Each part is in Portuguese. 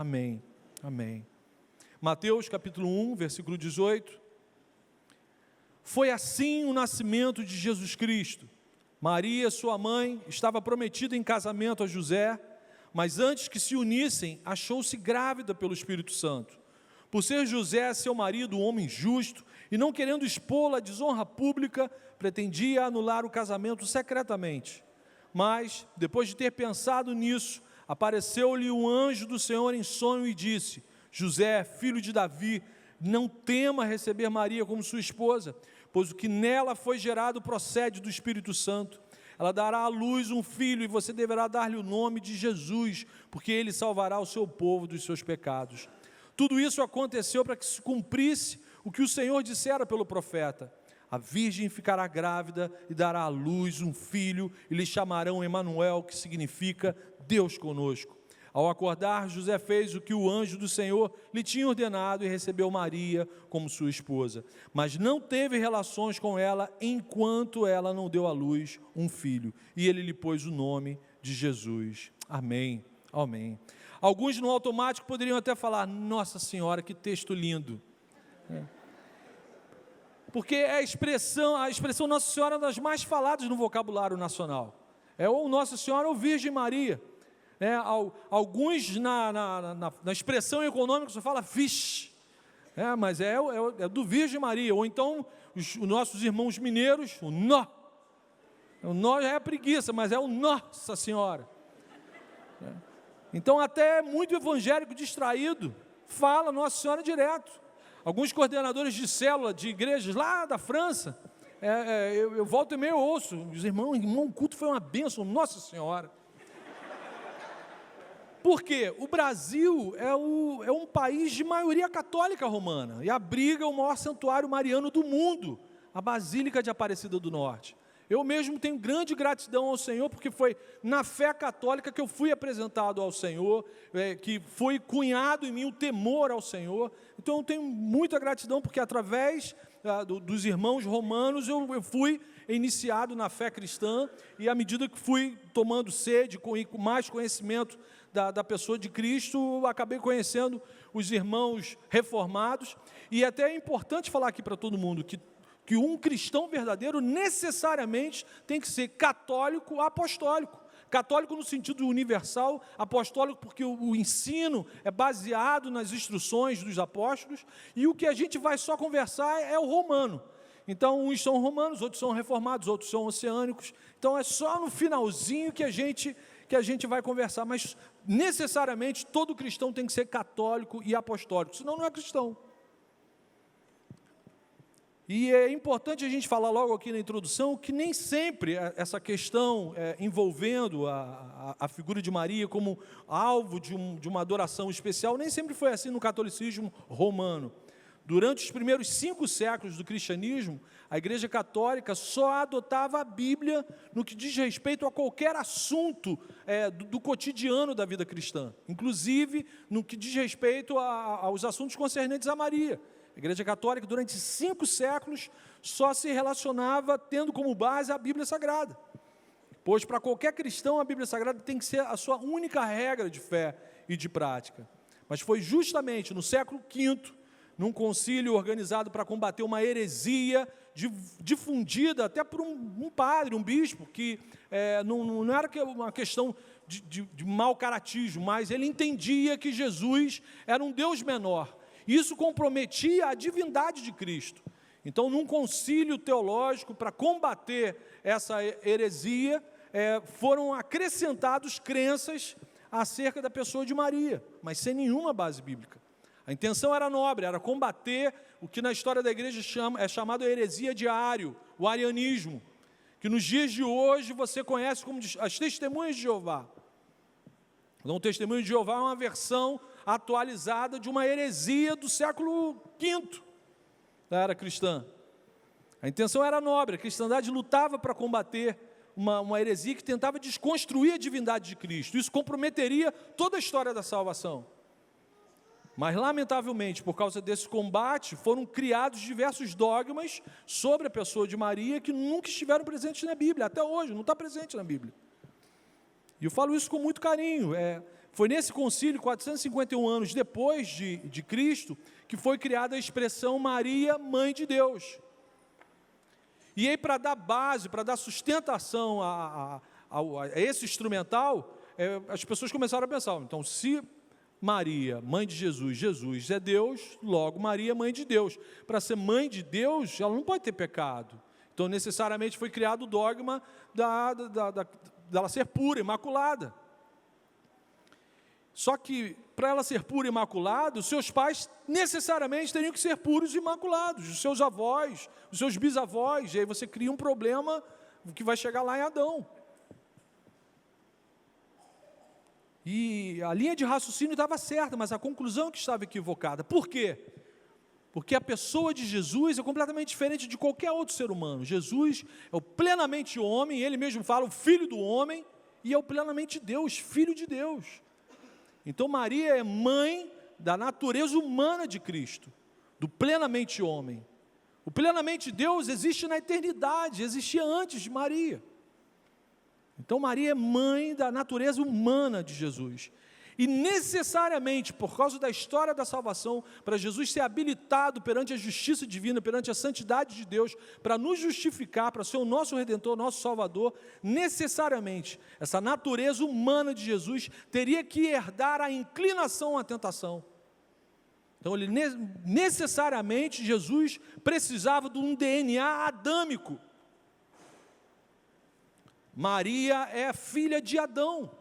Amém, amém. Mateus capítulo 1, versículo 18. Foi assim o nascimento de Jesus Cristo. Maria, sua mãe, estava prometida em casamento a José, mas antes que se unissem, achou-se grávida pelo Espírito Santo. Por ser José, seu marido, um homem justo, e não querendo expô-la à desonra pública, pretendia anular o casamento secretamente. Mas, depois de ter pensado nisso, apareceu-lhe um anjo do Senhor em sonho e disse: José, filho de Davi, não tema receber Maria como sua esposa, pois o que nela foi gerado procede do Espírito Santo. Ela dará à luz um filho e você deverá dar-lhe o nome de Jesus, porque ele salvará o seu povo dos seus pecados. Tudo isso aconteceu para que se cumprisse o que o Senhor dissera pelo profeta: a virgem ficará grávida e dará à luz um filho e lhe chamarão Emanuel, que significa Deus conosco. Ao acordar, José fez o que o anjo do Senhor lhe tinha ordenado e recebeu Maria como sua esposa. Mas não teve relações com ela enquanto ela não deu à luz um filho. E ele lhe pôs o nome de Jesus. Amém, amém. Alguns no automático poderiam até falar: Nossa Senhora, que texto lindo. Porque a expressão Nossa Senhora é uma das mais faladas no vocabulário nacional. É ou Nossa Senhora ou Virgem Maria. Alguns na expressão econômica só fala vixe, mas é do Virgem Maria. Ou então os nossos irmãos mineiros, o nó já é preguiça, mas é o Nossa Senhora. Então até muito evangélico distraído fala Nossa Senhora direto. Alguns coordenadores de célula de igrejas lá da França, eu volto e meio ouço, os irmão, o culto foi uma bênção, Nossa Senhora. Por quê? O Brasil é um país de maioria católica romana e abriga o maior santuário mariano do mundo, a Basílica de Aparecida do Norte. Eu mesmo tenho grande gratidão ao Senhor, porque foi na fé católica que eu fui apresentado ao Senhor, que foi cunhado em mim o temor ao Senhor. Então eu tenho muita gratidão, porque através dos irmãos romanos eu fui iniciado na fé cristã, e à medida que fui tomando sede, com mais conhecimento da pessoa de Cristo, acabei conhecendo os irmãos reformados. E até é importante falar aqui para todo mundo que um cristão verdadeiro necessariamente tem que ser católico apostólico. Católico no sentido universal, apostólico porque o ensino é baseado nas instruções dos apóstolos, e o que a gente vai só conversar é o romano. Então, uns são romanos, outros são reformados, outros são oceânicos. Então, é só no finalzinho que a gente vai conversar, mas necessariamente todo cristão tem que ser católico e apostólico, senão não é cristão. E é importante a gente falar logo aqui na introdução que nem sempre essa questão envolvendo a figura de Maria como alvo de uma adoração especial, nem sempre foi assim no catolicismo romano. Durante os primeiros 5 séculos do cristianismo, a Igreja Católica só adotava a Bíblia no que diz respeito a qualquer assunto do cotidiano da vida cristã, inclusive no que diz respeito aos assuntos concernentes a Maria. A Igreja Católica, durante 5 séculos, só se relacionava tendo como base a Bíblia Sagrada. Pois para qualquer cristão, a Bíblia Sagrada tem que ser a sua única regra de fé e de prática. Mas foi justamente no século V, num concílio organizado para combater uma heresia difundida até por um padre, um bispo, que não era uma questão de mau caratismo, mas ele entendia que Jesus era um Deus menor. Isso comprometia a divindade de Cristo. Então, num concílio teológico, para combater essa heresia, foram acrescentados crenças acerca da pessoa de Maria, mas sem nenhuma base bíblica. A intenção era nobre, era combater o que na história da igreja é chamado a heresia de Ário, o arianismo, que nos dias de hoje você conhece como as testemunhas de Jeová. Então, o testemunho de Jeová é uma versão atualizada de uma heresia do século V da era cristã. A intenção era nobre, a cristandade lutava para combater uma heresia que tentava desconstruir a divindade de Cristo. Isso comprometeria toda a história da salvação. Mas, lamentavelmente, por causa desse combate, foram criados diversos dogmas sobre a pessoa de Maria que nunca estiveram presentes na Bíblia, até hoje, não está presente na Bíblia. E eu falo isso com muito carinho. Foi nesse concílio, 451 anos depois de Cristo, que foi criada a expressão Maria, Mãe de Deus. E aí, para dar base, para dar sustentação a esse instrumental, as pessoas começaram a pensar, então, se Maria, mãe de Jesus, Jesus é Deus, logo Maria, mãe de Deus. Para ser mãe de Deus, ela não pode ter pecado. Então, necessariamente foi criado o dogma dela ser pura, imaculada. Só que, para ela ser pura e imaculada, os seus pais necessariamente teriam que ser puros e imaculados, os seus avós, os seus bisavós, e aí você cria um problema que vai chegar lá em Adão. E a linha de raciocínio estava certa, mas a conclusão que estava equivocada. Por quê? Porque a pessoa de Jesus é completamente diferente de qualquer outro ser humano. Jesus é o plenamente homem, ele mesmo fala, o Filho do homem, e é o plenamente Deus, Filho de Deus. Então Maria é mãe da natureza humana de Cristo, do plenamente homem. O plenamente Deus existe na eternidade, existia antes de Maria. Então Maria é mãe da natureza humana de Jesus. E necessariamente, por causa da história da salvação, para Jesus ser habilitado perante a justiça divina, perante a santidade de Deus, para nos justificar, para ser o nosso Redentor, nosso Salvador, necessariamente, essa natureza humana de Jesus teria que herdar a inclinação à tentação. Então, necessariamente, Jesus precisava de um DNA adâmico. Maria é filha de Adão.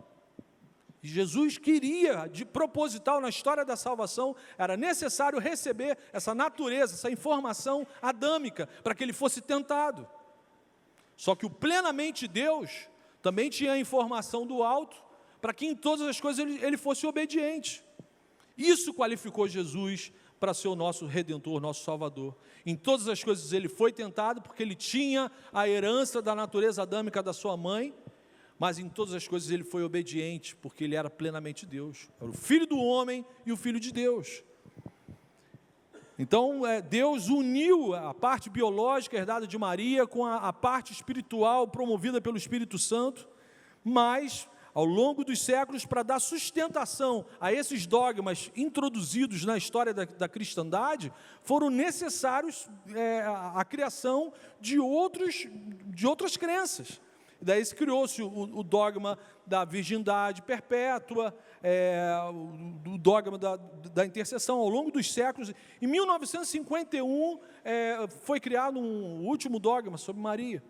E Jesus queria, de proposital na história da salvação, era necessário receber essa natureza, essa informação adâmica, para que ele fosse tentado. Só que o plenamente Deus também tinha a informação do alto, para que em todas as coisas ele fosse obediente. Isso qualificou Jesus para ser o nosso Redentor, nosso Salvador. Em todas as coisas ele foi tentado, porque ele tinha a herança da natureza adâmica da sua mãe, mas em todas as coisas ele foi obediente, porque ele era plenamente Deus. Era o Filho do homem e o Filho de Deus. Então, Deus uniu a parte biológica herdada de Maria com a parte espiritual promovida pelo Espírito Santo, mas, ao longo dos séculos, para dar sustentação a esses dogmas introduzidos na história da cristandade, foram necessários a criação de outras crenças. Daí se criou-se o dogma da virgindade perpétua, o dogma da intercessão ao longo dos séculos. Em 1951 foi criado um último dogma sobre Maria.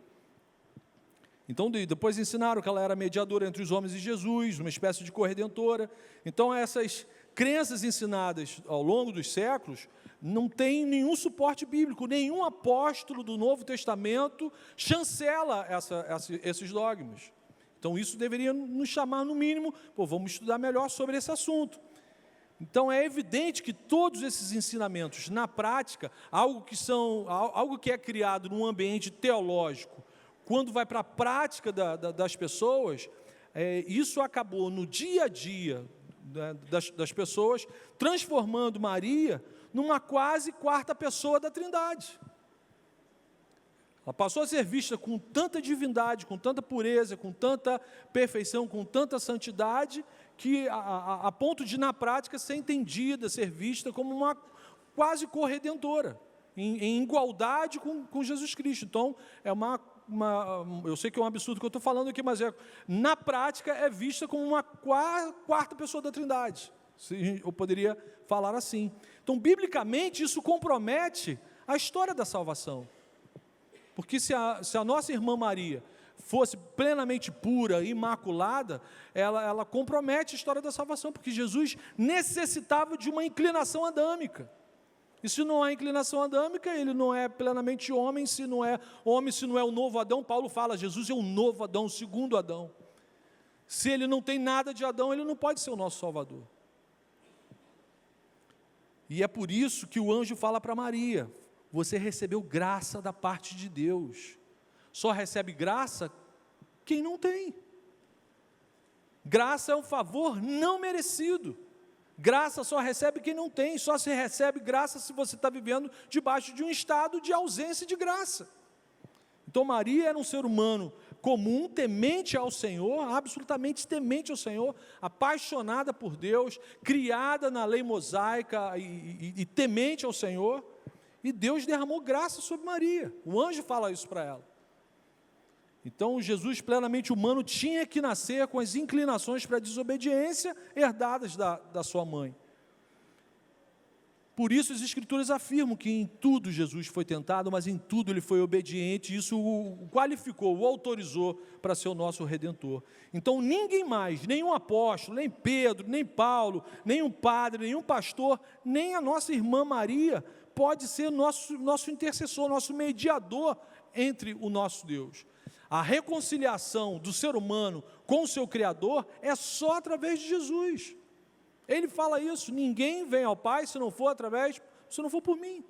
Então depois ensinaram que ela era mediadora entre os homens e Jesus, uma espécie de corredentora. Então essas crenças ensinadas ao longo dos séculos não tem nenhum suporte bíblico, nenhum apóstolo do Novo Testamento chancela esses dogmas. Então isso deveria nos chamar, no mínimo, vamos estudar melhor sobre esse assunto. Então é evidente que todos esses ensinamentos, na prática, algo que é criado num ambiente teológico, quando vai para a prática das pessoas, isso acabou no dia a dia das pessoas, transformando Maria numa quase quarta pessoa da Trindade. Ela passou a ser vista com tanta divindade, com tanta pureza, com tanta perfeição, com tanta santidade, que a ponto de, na prática, ser entendida, ser vista como uma quase corredentora, em igualdade com Jesus Cristo. Então, eu sei que é um absurdo que eu estou falando aqui, mas na prática é vista como uma quarta pessoa da Trindade. Eu poderia falar assim. Então, biblicamente, isso compromete a história da salvação. Porque se a nossa irmã Maria fosse plenamente pura, imaculada, ela compromete a história da salvação, porque Jesus necessitava de uma inclinação adâmica. E se não há inclinação adâmica, ele não é plenamente homem, se não é o novo Adão. Paulo fala, Jesus é o novo Adão, o segundo Adão. Se ele não tem nada de Adão, ele não pode ser o nosso Salvador. E é por isso que o anjo fala para Maria, você recebeu graça da parte de Deus. Só recebe graça quem não tem. Graça é um favor não merecido. Graça só recebe quem não tem, só se recebe graça se você está vivendo debaixo de um estado de ausência de graça. Então Maria era um ser humano comum, temente ao Senhor, absolutamente temente ao Senhor, apaixonada por Deus, criada na lei mosaica e temente ao Senhor, e Deus derramou graça sobre Maria. O anjo fala isso para ela. Então, Jesus plenamente humano tinha que nascer com as inclinações para a desobediência herdadas da sua mãe. Por isso as Escrituras afirmam que em tudo Jesus foi tentado, mas em tudo ele foi obediente, e isso o qualificou, o autorizou para ser o nosso Redentor. Então ninguém mais, nenhum apóstolo, nem Pedro, nem Paulo, nenhum padre, nenhum pastor, nem a nossa irmã Maria, pode ser nosso intercessor, nosso mediador entre o nosso Deus. A reconciliação do ser humano com o seu Criador é só através de Jesus. Ele fala isso: ninguém vem ao Pai se não for por mim.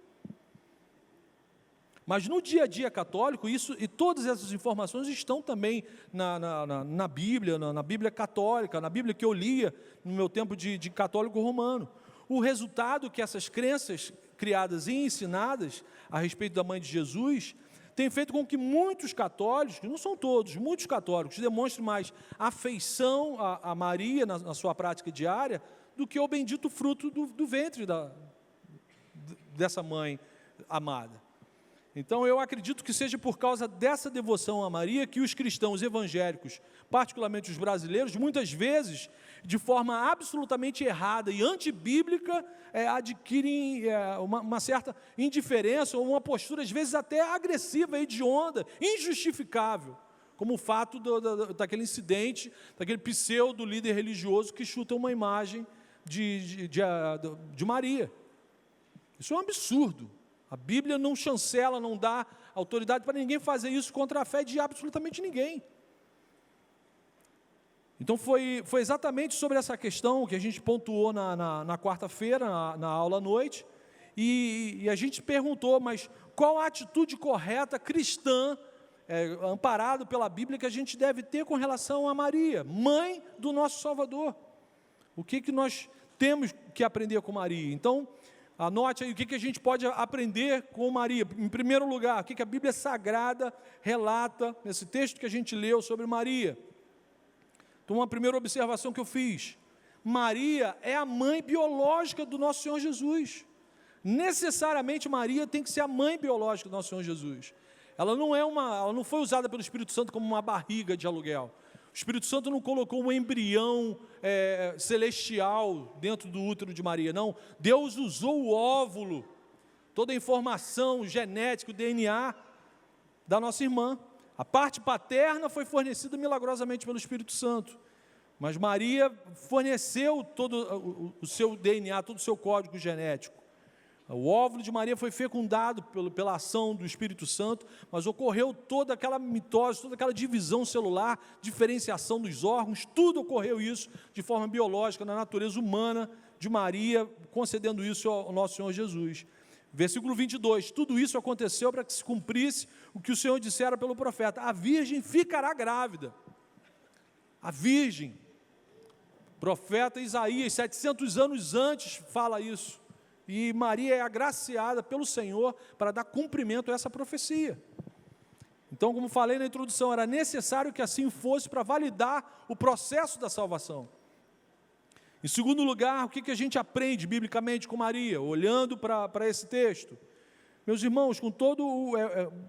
Mas no dia a dia católico, isso e todas essas informações estão também na Bíblia, na Bíblia católica, na Bíblia que eu lia no meu tempo de católico romano. O resultado que essas crenças criadas e ensinadas a respeito da mãe de Jesus tem feito com que muitos católicos, não são todos, muitos católicos, demonstrem mais afeição a Maria na sua prática diária do que o bendito fruto do ventre dessa mãe amada. Então, eu acredito que seja por causa dessa devoção a Maria que os cristãos evangélicos, particularmente os brasileiros, muitas vezes, de forma absolutamente errada e antibíblica, adquirem uma certa indiferença ou uma postura, às vezes, até agressiva, hedionda, injustificável, como o fato daquele incidente, daquele pseudo líder religioso que chuta uma imagem de Maria. Isso é um absurdo. A Bíblia não chancela, não dá autoridade para ninguém fazer isso contra a fé de absolutamente ninguém. Então foi exatamente sobre essa questão que a gente pontuou na quarta-feira, na aula à noite, e a gente perguntou, mas qual a atitude correta cristã, amparado pela Bíblia, que a gente deve ter com relação a Maria, mãe do nosso Salvador? O que nós temos que aprender com Maria? Então, anote aí o que a gente pode aprender com Maria. Em primeiro lugar, o que a Bíblia Sagrada relata nesse texto que a gente leu sobre Maria. Então, uma primeira observação que eu fiz: Maria é a mãe biológica do nosso Senhor Jesus. Necessariamente Maria tem que ser a mãe biológica do nosso Senhor Jesus. Ela não foi usada pelo Espírito Santo como uma barriga de aluguel. O Espírito Santo não colocou um embrião celestial dentro do útero de Maria, não. Deus usou o óvulo, toda a informação genética, o DNA da nossa irmã. A parte paterna foi fornecida milagrosamente pelo Espírito Santo, mas Maria forneceu todo o seu DNA, todo o seu código genético. O óvulo de Maria foi fecundado pela ação do Espírito Santo, mas ocorreu toda aquela mitose, toda aquela divisão celular, diferenciação dos órgãos, tudo ocorreu isso de forma biológica, na natureza humana de Maria, concedendo isso ao nosso Senhor Jesus. Versículo 22, tudo isso aconteceu para que se cumprisse o que o Senhor dissera pelo profeta: a virgem ficará grávida. A virgem, profeta Isaías, 700 anos antes, fala isso. E Maria é agraciada pelo Senhor para dar cumprimento a essa profecia. Então, como falei na introdução, era necessário que assim fosse para validar o processo da salvação. Em segundo lugar, o que a gente aprende biblicamente com Maria, olhando para esse texto? Meus irmãos, com todo o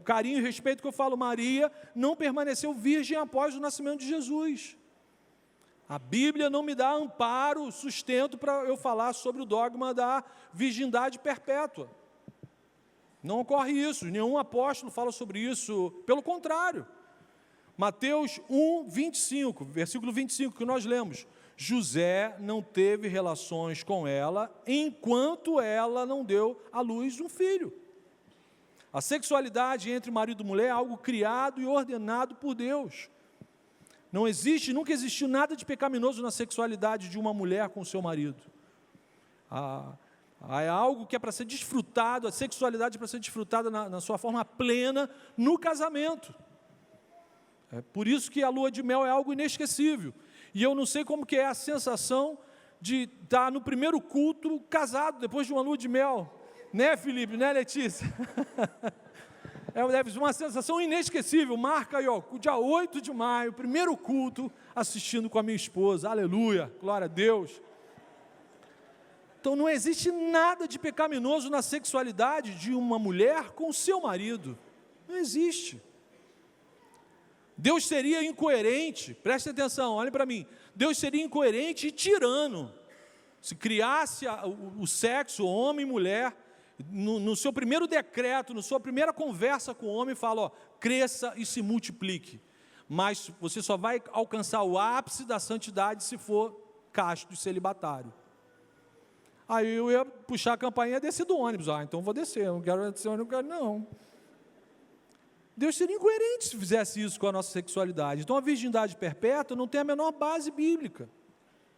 carinho e respeito que eu falo, Maria não permaneceu virgem após o nascimento de Jesus. A Bíblia não me dá amparo, sustento para eu falar sobre o dogma da virgindade perpétua. Não ocorre isso, nenhum apóstolo fala sobre isso, pelo contrário. Mateus 1, 25, versículo 25, que nós lemos: José não teve relações com ela, enquanto ela não deu à luz um filho. A sexualidade entre marido e mulher é algo criado e ordenado por Deus. Não existe, nunca existiu nada de pecaminoso na sexualidade de uma mulher com o seu marido. É algo que é para ser desfrutado, a sexualidade é para ser desfrutada na sua forma plena no casamento. É por isso que a lua de mel é algo inesquecível. E eu não sei como que é a sensação de estar no primeiro culto casado, depois de uma lua de mel. Né, Felipe? Né, Letícia? deve ser uma sensação inesquecível. Marca aí, ó, o dia 8 de maio, primeiro culto, assistindo com a minha esposa. Aleluia, glória a Deus. Então não existe nada de pecaminoso na sexualidade de uma mulher com o seu marido. Não existe. Deus seria incoerente, preste atenção, olhem para mim. Deus seria incoerente e tirano se criasse o sexo, homem e mulher, no seu primeiro decreto, na sua primeira conversa com o homem, fala, ó, cresça e se multiplique. Mas você só vai alcançar o ápice da santidade se for casto e celibatário. Aí eu ia puxar a campainha e descer do ônibus. Então vou descer, eu não quero descer, eu não quero, não. Deus seria incoerente se fizesse isso com a nossa sexualidade. Então a virgindade perpétua não tem a menor base bíblica.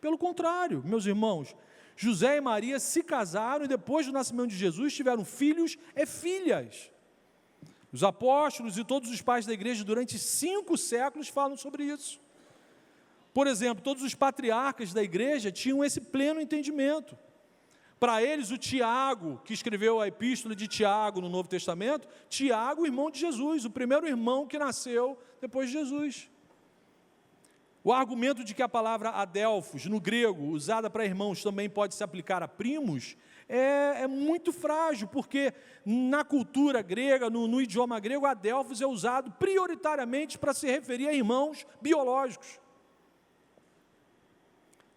Pelo contrário, meus irmãos, José e Maria se casaram e depois do nascimento de Jesus tiveram filhos e filhas. Os apóstolos e todos os pais da igreja durante 5 séculos falam sobre isso. Por exemplo, todos os patriarcas da igreja tinham esse pleno entendimento. Para eles, o Tiago, que escreveu a epístola de Tiago no Novo Testamento, Tiago, irmão de Jesus, o primeiro irmão que nasceu depois de Jesus. O argumento de que a palavra adelphos, no grego, usada para irmãos, também pode se aplicar a primos, é muito frágil, porque na cultura grega, no idioma grego, adelphos é usado prioritariamente para se referir a irmãos biológicos.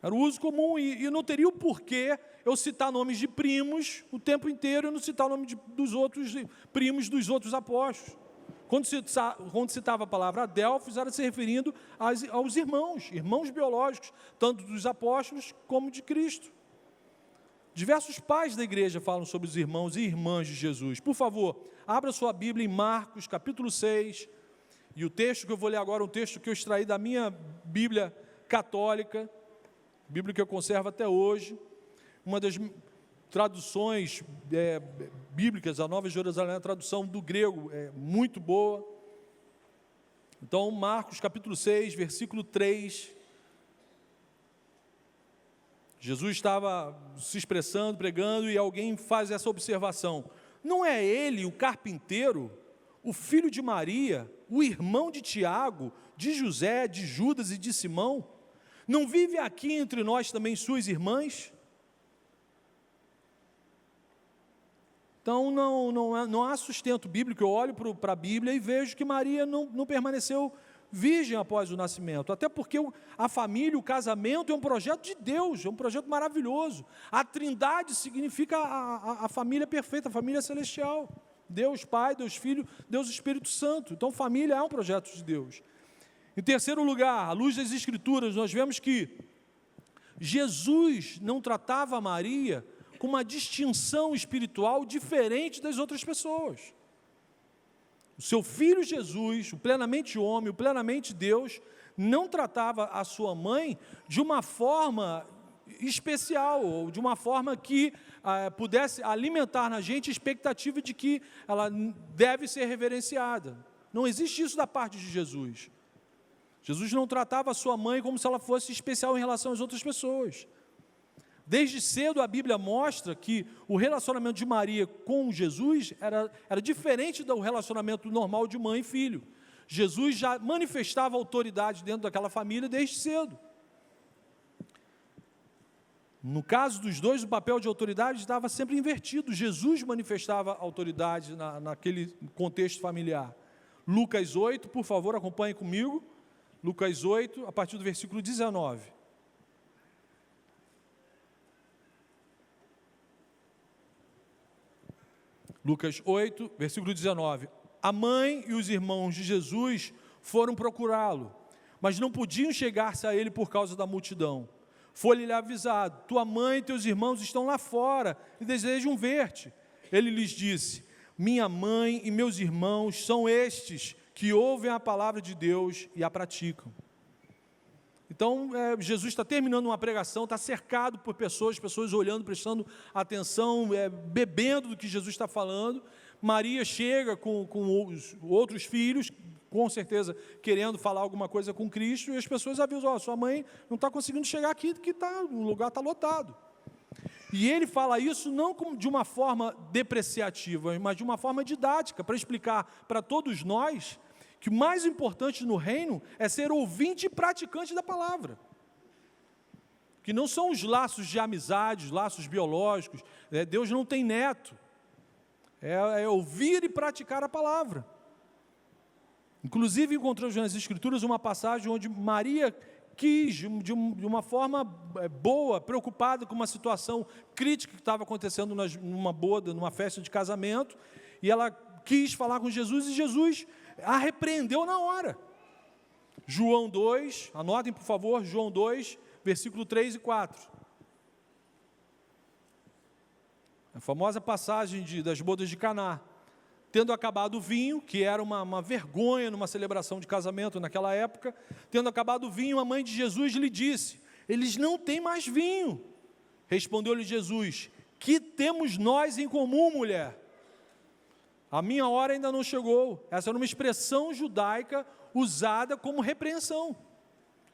Era o uso comum e não teria o porquê eu citar nomes de primos o tempo inteiro e não citar o nome dos outros primos dos outros apóstolos. Quando citava a palavra adelphos, era se referindo aos irmãos biológicos, tanto dos apóstolos como de Cristo. Diversos pais da igreja falam sobre os irmãos e irmãs de Jesus. Por favor, abra sua Bíblia em Marcos, capítulo 6, e o texto que eu vou ler agora é um texto que eu extraí da minha Bíblia católica, Bíblia que eu conservo até hoje, uma das traduções bíblicas, a Nova Jerusalém, a tradução do grego é muito boa. Então, Marcos capítulo 6, versículo 3, Jesus estava se expressando, pregando, e alguém faz essa observação: não é ele, o carpinteiro, o filho de Maria, o irmão de Tiago, de José, de Judas e de Simão? Não vive aqui entre nós também suas irmãs? Então, não há sustento bíblico. Eu olho para a Bíblia e vejo que Maria não permaneceu virgem após o nascimento, até porque a família, o casamento é um projeto de Deus, é um projeto maravilhoso. A trindade significa a família perfeita, a família celestial. Deus Pai, Deus Filho, Deus Espírito Santo. Então, família é um projeto de Deus. Em terceiro lugar, à luz das Escrituras, nós vemos que Jesus não tratava Maria com uma distinção espiritual diferente das outras pessoas. O seu filho Jesus, o plenamente homem, o plenamente Deus, não tratava a sua mãe de uma forma especial, ou de uma forma que pudesse alimentar na gente a expectativa de que ela deve ser reverenciada. Não existe isso da parte de Jesus. Jesus não tratava a sua mãe como se ela fosse especial em relação às outras pessoas. Desde cedo a Bíblia mostra que o relacionamento de Maria com Jesus era diferente do relacionamento normal de mãe e filho. Jesus já manifestava autoridade dentro daquela família desde cedo. No caso dos dois, o papel de autoridade estava sempre invertido. Jesus manifestava autoridade naquele contexto familiar. Lucas 8, por favor, acompanhe comigo. Lucas 8, a partir do versículo 19. Lucas 8, versículo 19. A mãe e os irmãos de Jesus foram procurá-lo, mas não podiam chegar-se a ele por causa da multidão. Foi-lhe avisado: tua mãe e teus irmãos estão lá fora e desejam ver-te. Ele lhes disse: minha mãe e meus irmãos são estes que ouvem a palavra de Deus e a praticam. Então, Jesus está terminando uma pregação, está cercado por pessoas olhando, prestando atenção, bebendo do que Jesus está falando. Maria chega com os outros filhos, com certeza querendo falar alguma coisa com Cristo, e as pessoas avisam: sua mãe não está conseguindo chegar aqui, porque o lugar está lotado. E ele fala isso não de uma forma depreciativa, mas de uma forma didática, para explicar para todos nós que o mais importante no reino é ser ouvinte e praticante da palavra. Que não são os laços de amizade, os laços biológicos. Deus não tem neto. É ouvir e praticar a palavra. Inclusive, encontramos nas Escrituras uma passagem onde Maria quis, de uma forma boa, preocupada com uma situação crítica que estava acontecendo numa boda, numa festa de casamento, e ela quis falar com Jesus, e Jesus a repreendeu na hora. João 2, anotem por favor, João 2, versículo 3 e 4. A famosa passagem das bodas de Caná. Tendo acabado o vinho, que era uma vergonha numa celebração de casamento naquela época, tendo acabado o vinho, a mãe de Jesus lhe disse: eles não têm mais vinho. Respondeu-lhe Jesus: que temos nós em comum, mulher? A minha hora ainda não chegou. Essa era uma expressão judaica usada como repreensão.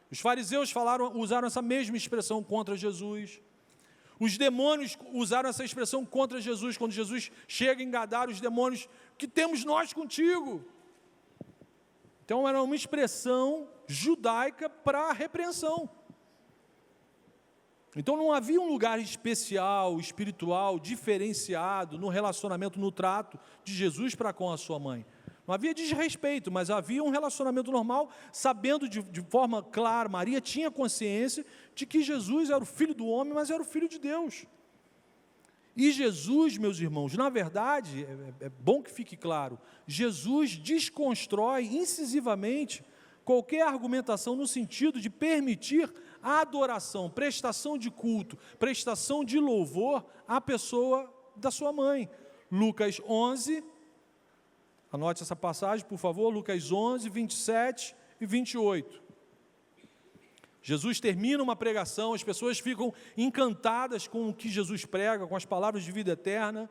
Os fariseus usaram essa mesma expressão contra Jesus. Os demônios usaram essa expressão contra Jesus, quando Jesus chega a engadar os demônios: que temos nós contigo? Então era uma expressão judaica para repreensão. Então não havia um lugar especial, espiritual, diferenciado no relacionamento, no trato de Jesus para com a sua mãe. Não havia desrespeito, mas havia um relacionamento normal, sabendo de forma clara. Maria tinha consciência de que Jesus era o Filho do homem, mas era o Filho de Deus. E Jesus, meus irmãos, na verdade, é bom que fique claro, Jesus desconstrói incisivamente qualquer argumentação no sentido de permitir a adoração, prestação de culto, prestação de louvor à pessoa da sua mãe. Lucas 11, anote essa passagem, por favor, Lucas 11, 27 e 28. Jesus termina uma pregação, as pessoas ficam encantadas com o que Jesus prega, com as palavras de vida eterna,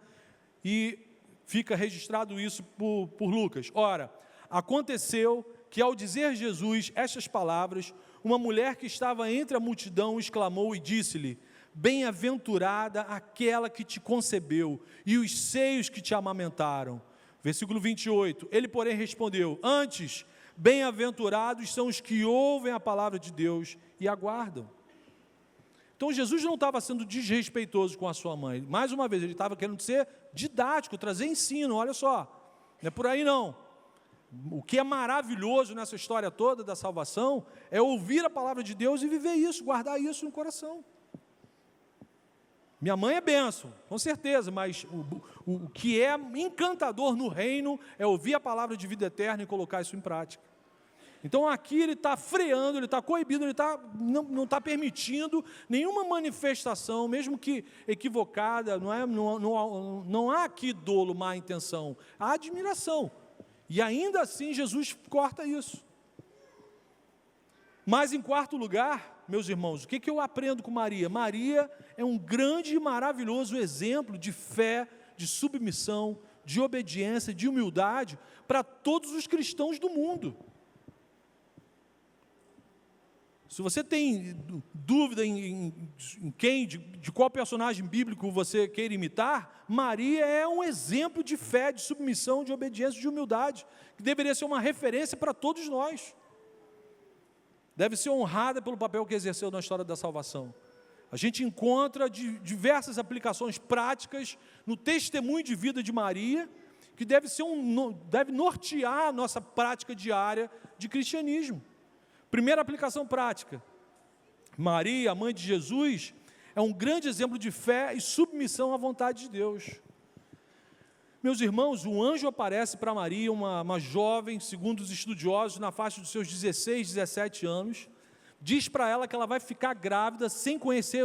e fica registrado isso por Lucas. Ora, aconteceu que ao dizer Jesus estas palavras, uma mulher que estava entre a multidão exclamou e disse-lhe: bem-aventurada aquela que te concebeu e os seios que te amamentaram. Versículo 28, ele porém respondeu: antes, bem-aventurados são os que ouvem a palavra de Deus e aguardam. Então Jesus não estava sendo desrespeitoso com a sua mãe. Mais uma vez, ele estava querendo ser didático, trazer ensino. Olha só, não é por aí não. O que é maravilhoso nessa história toda da salvação é ouvir a palavra de Deus e viver isso, guardar isso no coração. Minha mãe é bênção, com certeza, mas o que é encantador no reino é ouvir a palavra de vida eterna e colocar isso em prática. Então aqui ele está freando, ele está coibindo, ele não está permitindo nenhuma manifestação, mesmo que equivocada, não há aqui dolo, má intenção, há admiração. E ainda assim Jesus corta isso. Mas em quarto lugar, meus irmãos, o que eu aprendo com Maria? Maria é um grande e maravilhoso exemplo de fé, de submissão, de obediência, de humildade para todos os cristãos do mundo. Se você tem dúvida de qual personagem bíblico você queira imitar, Maria é um exemplo de fé, de submissão, de obediência, de humildade, que deveria ser uma referência para todos nós. Deve ser honrada pelo papel que exerceu na história da salvação. A gente encontra diversas aplicações práticas no testemunho de vida de Maria, que deve nortear a nossa prática diária de cristianismo. Primeira aplicação prática: Maria, a mãe de Jesus, é um grande exemplo de fé e submissão à vontade de Deus. Meus irmãos, um anjo aparece para Maria, uma jovem, segundo os estudiosos, na faixa dos seus 16, 17 anos, diz para ela que ela vai ficar grávida sem conhecer,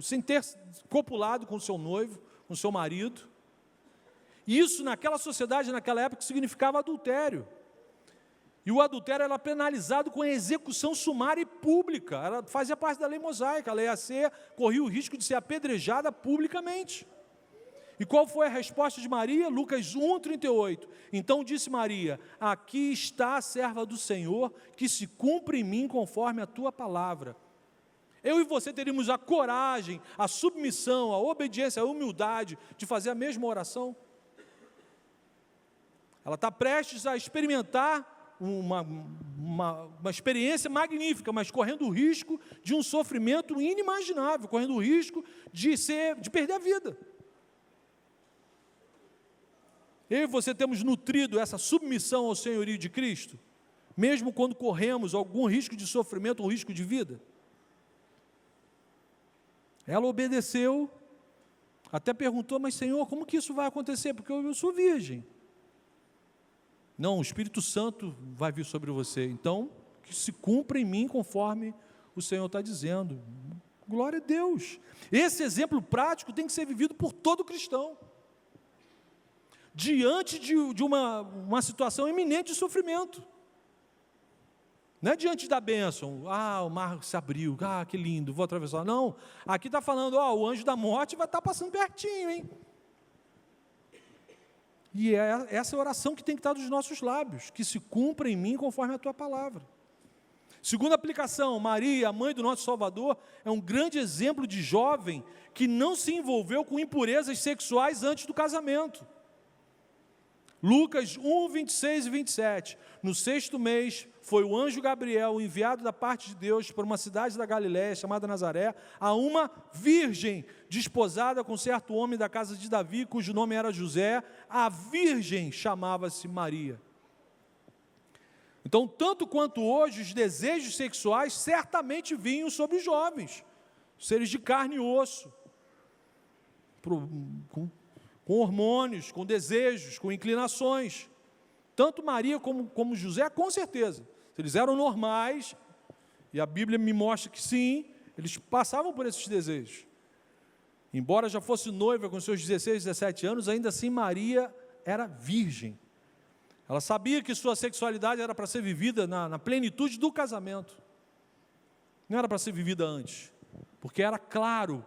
sem ter copulado com o seu noivo, com o seu marido. Isso, naquela sociedade, naquela época, significava adultério. E o adultério era penalizado com a execução sumária e pública. Ela fazia parte da lei mosaica, ela corria o risco de ser apedrejada publicamente. E qual foi a resposta de Maria? Lucas 1:38. Então disse Maria: aqui está a serva do Senhor, que se cumpre em mim conforme a tua palavra. eu e você teríamos a coragem, a submissão, a obediência, a humildade de fazer a mesma oração? Ela está prestes a experimentar uma experiência magnífica, mas correndo o risco de um sofrimento inimaginável, correndo o risco de perder a vida. Eu e você temos nutrido essa submissão ao senhorio de Cristo, mesmo quando corremos algum risco de sofrimento ou risco de vida? Ela obedeceu, até perguntou, mas Senhor, como que isso vai acontecer? Porque eu sou virgem. Não, o Espírito Santo vai vir sobre você, então, que se cumpra em mim conforme o Senhor está dizendo. Glória a Deus. Esse exemplo prático tem que ser vivido por todo cristão. Diante de uma situação iminente de sofrimento. Não é diante da bênção, o mar se abriu, que lindo, vou atravessar. Não, aqui está falando, o anjo da morte vai estar passando pertinho, hein? E é essa oração que tem que estar dos nossos lábios, que se cumpra em mim conforme a tua palavra. Segunda aplicação, Maria, a mãe do nosso Salvador, é um grande exemplo de jovem que não se envolveu com impurezas sexuais antes do casamento. Lucas 1, 26 e 27. No 6º mês, foi o anjo Gabriel, enviado da parte de Deus para uma cidade da Galiléia, chamada Nazaré, a uma virgem desposada com certo homem da casa de Davi, cujo nome era José. A virgem chamava-se Maria. Então, tanto quanto hoje, os desejos sexuais certamente vinham sobre os jovens, seres de carne e osso, com hormônios, com desejos, com inclinações. Tanto Maria como José, com certeza. Eles eram normais, e a Bíblia me mostra que sim, eles passavam por esses desejos. Embora já fosse noiva com seus 16, 17 anos, ainda assim Maria era virgem. Ela sabia que sua sexualidade era para ser vivida na plenitude do casamento. Não era para ser vivida antes. Porque era claro,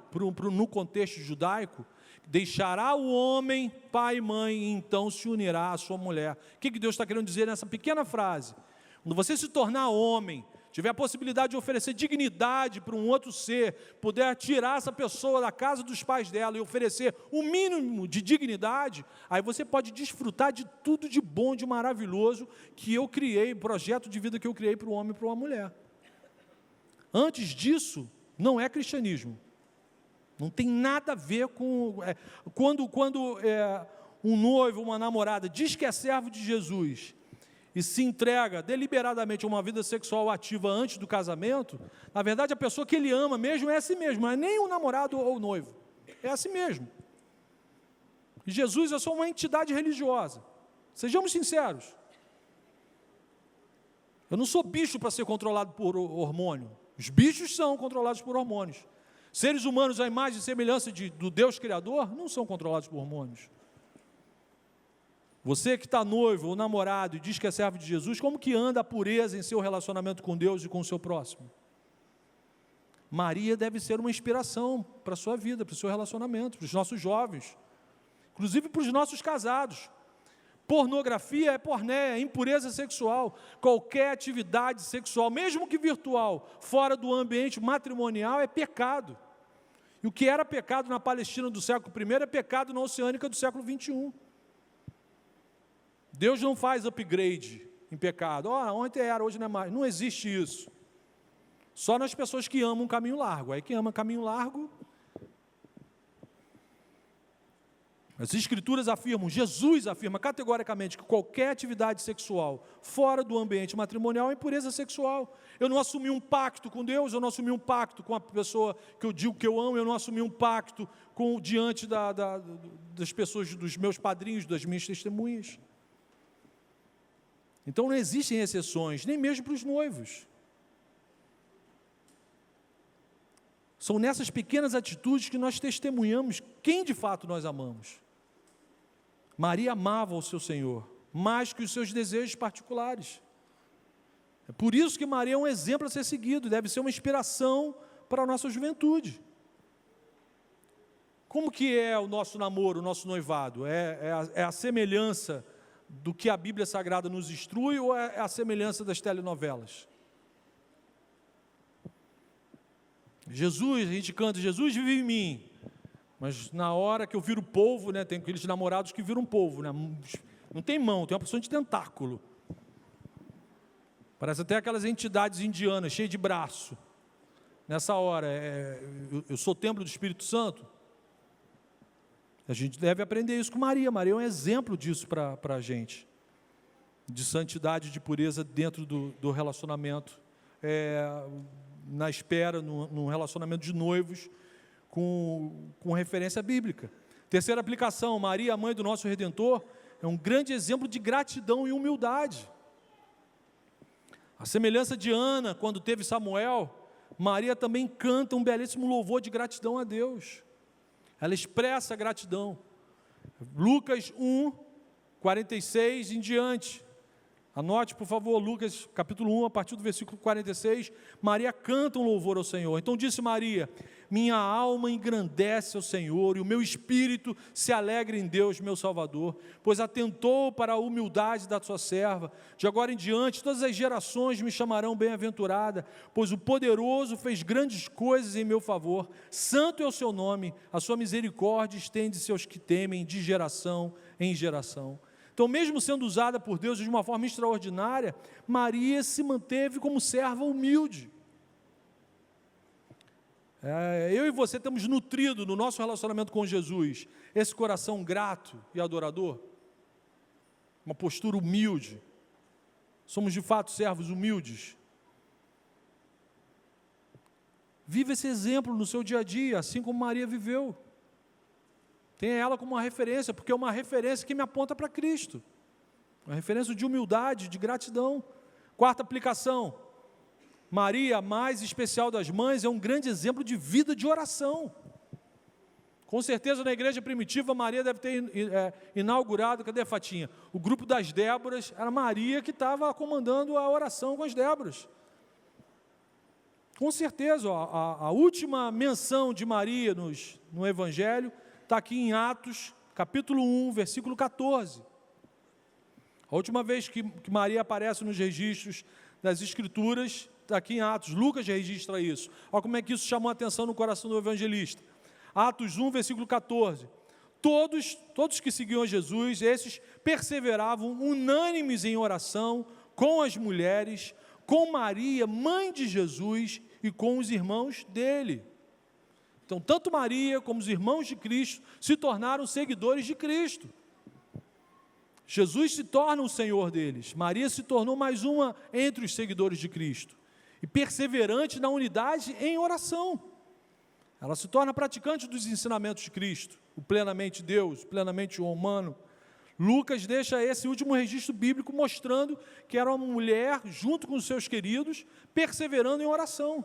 no contexto judaico, deixará o homem, pai e mãe, e então se unirá à sua mulher. O que Deus está querendo dizer nessa pequena frase? Quando você se tornar homem, tiver a possibilidade de oferecer dignidade para um outro ser, puder tirar essa pessoa da casa dos pais dela e oferecer o mínimo de dignidade, aí você pode desfrutar de tudo de bom, de maravilhoso que eu criei, projeto de vida que eu criei para o homem e para uma mulher. Antes disso, não é cristianismo. Não tem nada a ver com... Quando um noivo, uma namorada, diz que é servo de Jesus e se entrega deliberadamente a uma vida sexual ativa antes do casamento, na verdade a pessoa que ele ama mesmo é assim mesmo, não é nem o namorado ou o noivo, é assim mesmo. E Jesus é só uma entidade religiosa. Sejamos sinceros. Eu não sou bicho para ser controlado por hormônio. Os bichos são controlados por hormônios. Seres humanos à imagem e semelhança do Deus Criador não são controlados por hormônios. Você que está noivo ou namorado e diz que é servo de Jesus, como que anda a pureza em seu relacionamento com Deus e com o seu próximo? Maria deve ser uma inspiração para a sua vida, para o seu relacionamento, para os nossos jovens, inclusive para os nossos casados. Pornografia é pornéia, é impureza sexual. Qualquer atividade sexual, mesmo que virtual, fora do ambiente matrimonial, é pecado. E o que era pecado na Palestina do século I é pecado na Oceânica do século XXI. Deus não faz upgrade em pecado. Ontem era, hoje não é mais. Não existe isso. Só nas pessoas que amam um caminho largo. Aí quem ama caminho largo... As Escrituras afirmam, Jesus afirma categoricamente que qualquer atividade sexual fora do ambiente matrimonial é impureza sexual. Eu não assumi um pacto com Deus, eu não assumi um pacto com a pessoa que eu digo que eu amo, eu não assumi um pacto diante das pessoas, dos meus padrinhos, das minhas testemunhas. Então não existem exceções, nem mesmo para os noivos. São nessas pequenas atitudes que nós testemunhamos quem de fato nós amamos. Maria amava o seu Senhor, mais que os seus desejos particulares. É por isso que Maria é um exemplo a ser seguido, deve ser uma inspiração para a nossa juventude. Como que é o nosso namoro, o nosso noivado? É a semelhança do que a Bíblia Sagrada nos instrui ou é a semelhança das telenovelas? Jesus, a gente canta, Jesus vive em mim. Mas na hora que eu viro polvo, né, tem aqueles namorados que viram polvo, né, não tem mão, tem uma porção de tentáculo. Parece até aquelas entidades indianas, cheias de braço. Nessa hora, eu sou templo do Espírito Santo. A gente deve aprender isso com Maria. Maria é um exemplo disso para a gente. De santidade, de pureza dentro do relacionamento. Na espera, num relacionamento de noivos, com referência bíblica. Terceira aplicação, Maria, a mãe do nosso Redentor, é um grande exemplo de gratidão e humildade. A semelhança de Ana, quando teve Samuel, Maria também canta um belíssimo louvor de gratidão a Deus. Ela expressa gratidão. Lucas 1, 46 em diante. Anote, por favor, Lucas capítulo 1, a partir do versículo 46, Maria canta um louvor ao Senhor. Então disse Maria, minha alma engrandece ao Senhor, e o meu espírito se alegra em Deus, meu Salvador, pois atentou para a humildade da sua serva. De agora em diante, todas as gerações me chamarão bem-aventurada, pois o poderoso fez grandes coisas em meu favor. Santo é o seu nome, a sua misericórdia estende-se aos que temem de geração em geração. Então, mesmo sendo usada por Deus de uma forma extraordinária, Maria se manteve como serva humilde. Eu e você temos nutrido no nosso relacionamento com Jesus esse coração grato e adorador, uma postura humilde. Somos de fato servos humildes. Vive esse exemplo no seu dia a dia, assim como Maria viveu. Tenha ela como uma referência, porque é uma referência que me aponta para Cristo. Uma referência de humildade, de gratidão. Quarta aplicação. Maria, a mais especial das mães, é um grande exemplo de vida de oração. Com certeza, na igreja primitiva, Maria deve ter inaugurado, cadê a Fatinha? O grupo das Déboras, era Maria que estava comandando a oração com as Déboras. Com certeza, a última menção de Maria no Evangelho está aqui em Atos, capítulo 1, versículo 14. A última vez que Maria aparece nos registros das Escrituras, está aqui em Atos. Lucas registra isso. Olha como é que isso chamou a atenção no coração do evangelista. Atos 1, versículo 14. Todos que seguiam a Jesus, esses perseveravam unânimes em oração com as mulheres, com Maria, mãe de Jesus, e com os irmãos dele. Então, tanto Maria como os irmãos de Cristo se tornaram seguidores de Cristo. Jesus se torna o Senhor deles. Maria se tornou mais uma entre os seguidores de Cristo. E perseverante na unidade em oração. Ela se torna praticante dos ensinamentos de Cristo. O plenamente Deus, o plenamente humano. Lucas deixa esse último registro bíblico mostrando que era uma mulher, junto com os seus queridos, perseverando em oração.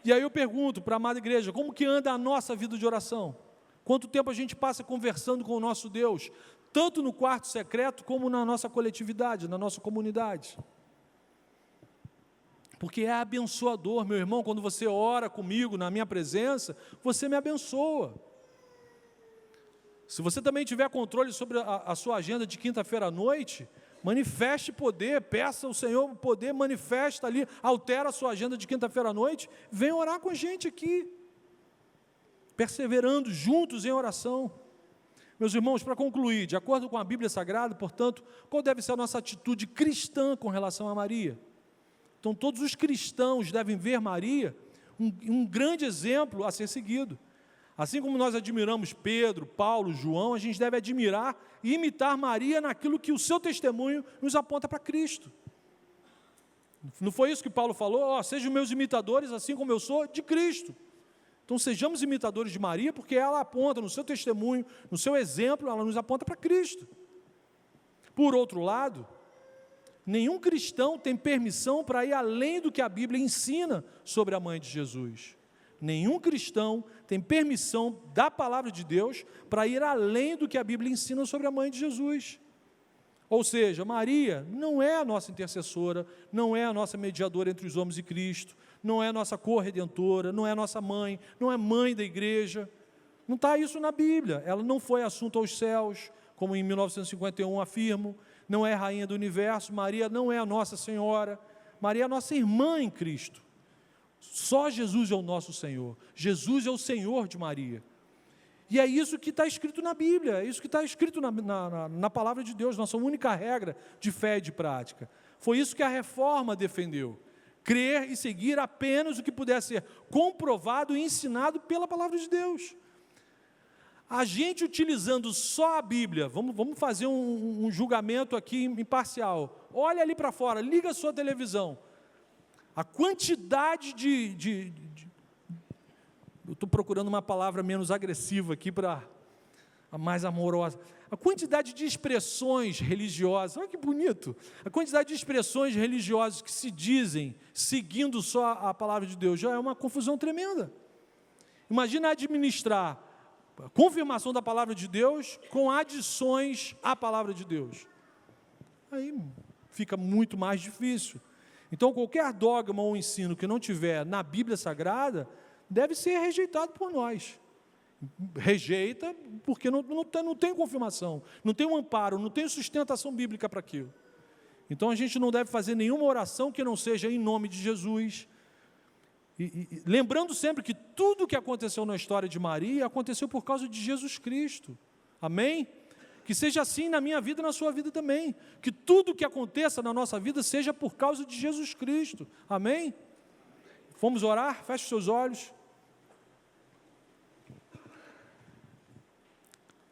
E aí eu pergunto para a amada igreja, como que anda a nossa vida de oração? Quanto tempo a gente passa conversando com o nosso Deus, tanto no quarto secreto, como na nossa coletividade, na nossa comunidade? Porque é abençoador, meu irmão, quando você ora comigo, na minha presença, você me abençoa. Se você também tiver controle sobre a sua agenda de quinta-feira à noite, manifeste poder, peça ao Senhor o poder, manifesta ali, altera a sua agenda de quinta-feira à noite, vem orar com a gente aqui, perseverando juntos em oração. Meus irmãos, para concluir, de acordo com a Bíblia Sagrada, portanto, qual deve ser a nossa atitude cristã com relação a Maria? Então, todos os cristãos devem ver Maria um grande exemplo a ser seguido. Assim como nós admiramos Pedro, Paulo, João, a gente deve admirar e imitar Maria naquilo que o seu testemunho nos aponta para Cristo. Não foi isso que Paulo falou? Sejam meus imitadores, assim como eu sou de Cristo. Então sejamos imitadores de Maria, porque ela aponta no seu testemunho, no seu exemplo, ela nos aponta para Cristo. Por outro lado, nenhum cristão tem permissão para ir além do que a Bíblia ensina sobre a mãe de Jesus. Nenhum cristão tem permissão da palavra de Deus para ir além do que a Bíblia ensina sobre a mãe de Jesus. Ou seja, Maria não é a nossa intercessora, não é a nossa mediadora entre os homens e Cristo, não é a nossa corredentora, não é a nossa mãe, não é mãe da igreja. Não está isso na Bíblia. Ela não foi assunto aos céus, como em 1951 afirmo, não é rainha do universo. Maria não é a Nossa Senhora, Maria é a nossa irmã em Cristo. Só Jesus é o nosso Senhor. Jesus é o Senhor de Maria. E é isso que está escrito na Bíblia, é isso que está escrito na palavra de Deus, nossa única regra de fé e de prática. Foi isso que a Reforma defendeu. Crer e seguir apenas o que puder ser comprovado e ensinado pela palavra de Deus. A gente utilizando só a Bíblia, vamos fazer um julgamento aqui imparcial. Olha ali para fora, liga a sua televisão. A quantidade eu estou procurando uma palavra menos agressiva aqui para a mais amorosa. A quantidade de expressões religiosas, olha que bonito, a quantidade de expressões religiosas que se dizem seguindo só a palavra de Deus, já é uma confusão tremenda. Imagina administrar a confirmação da palavra de Deus com adições à palavra de Deus. Aí fica muito mais difícil. Então, qualquer dogma ou ensino que não tiver na Bíblia Sagrada, deve ser rejeitado por nós. Rejeita porque não tem confirmação, não tem um amparo, não tem sustentação bíblica para aquilo. Então, a gente não deve fazer nenhuma oração que não seja em nome de Jesus. Lembrando sempre que tudo o que aconteceu na história de Maria, aconteceu por causa de Jesus Cristo. Amém? Que seja assim na minha vida e na sua vida também. Que tudo o que aconteça na nossa vida seja por causa de Jesus Cristo. Amém? Vamos orar? Feche os seus olhos.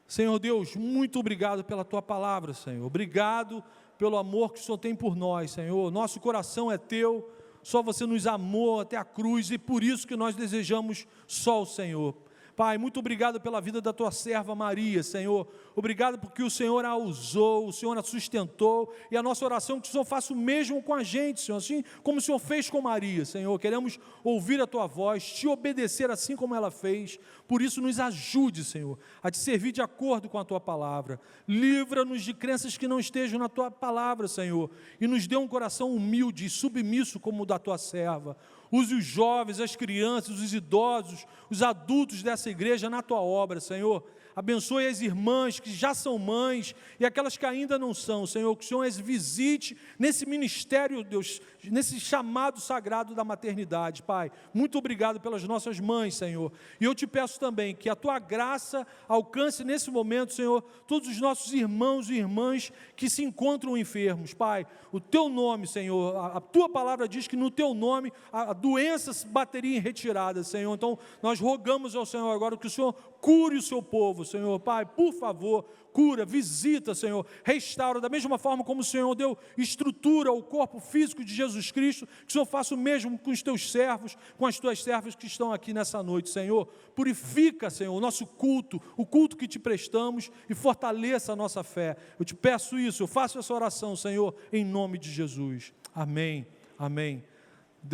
Senhor Deus, muito obrigado pela Tua palavra, Senhor. Obrigado pelo amor que o Senhor tem por nós, Senhor. Nosso coração é Teu, só Você nos amou até a cruz e por isso que nós desejamos só o Senhor. Pai, muito obrigado pela vida da Tua serva Maria, Senhor. Obrigado porque o Senhor a usou, o Senhor a sustentou, e a nossa oração é que o Senhor faça o mesmo com a gente, Senhor, assim como o Senhor fez com Maria, Senhor. Queremos ouvir a Tua voz, Te obedecer assim como ela fez, por isso nos ajude, Senhor, a Te servir de acordo com a Tua palavra. Livra-nos de crenças que não estejam na Tua palavra, Senhor, e nos dê um coração humilde e submisso como o da Tua serva. Use os jovens, as crianças, os idosos, os adultos dessa igreja na Tua obra, Senhor. Abençoe as irmãs que já são mães e aquelas que ainda não são, Senhor. Que o Senhor as visite nesse ministério, Deus, nesse chamado sagrado da maternidade, Pai. Muito obrigado pelas nossas mães, Senhor. E eu Te peço também que a Tua graça alcance nesse momento, Senhor, todos os nossos irmãos e irmãs que se encontram enfermos, Pai. O Teu nome, Senhor, a Tua palavra diz que no Teu nome a doença bateria em retirada, Senhor. Então, nós rogamos ao Senhor agora que o Senhor cure o Seu povo, Senhor. Pai, por favor, cura, visita, Senhor, restaura, da mesma forma como o Senhor deu estrutura ao corpo físico de Jesus Cristo, que o Senhor faça o mesmo com os Teus servos, com as Tuas servas que estão aqui nessa noite, Senhor. Purifica, Senhor, o nosso culto, o culto que Te prestamos e fortaleça a nossa fé. Eu Te peço isso, eu faço essa oração, Senhor, em nome de Jesus. Amém, amém.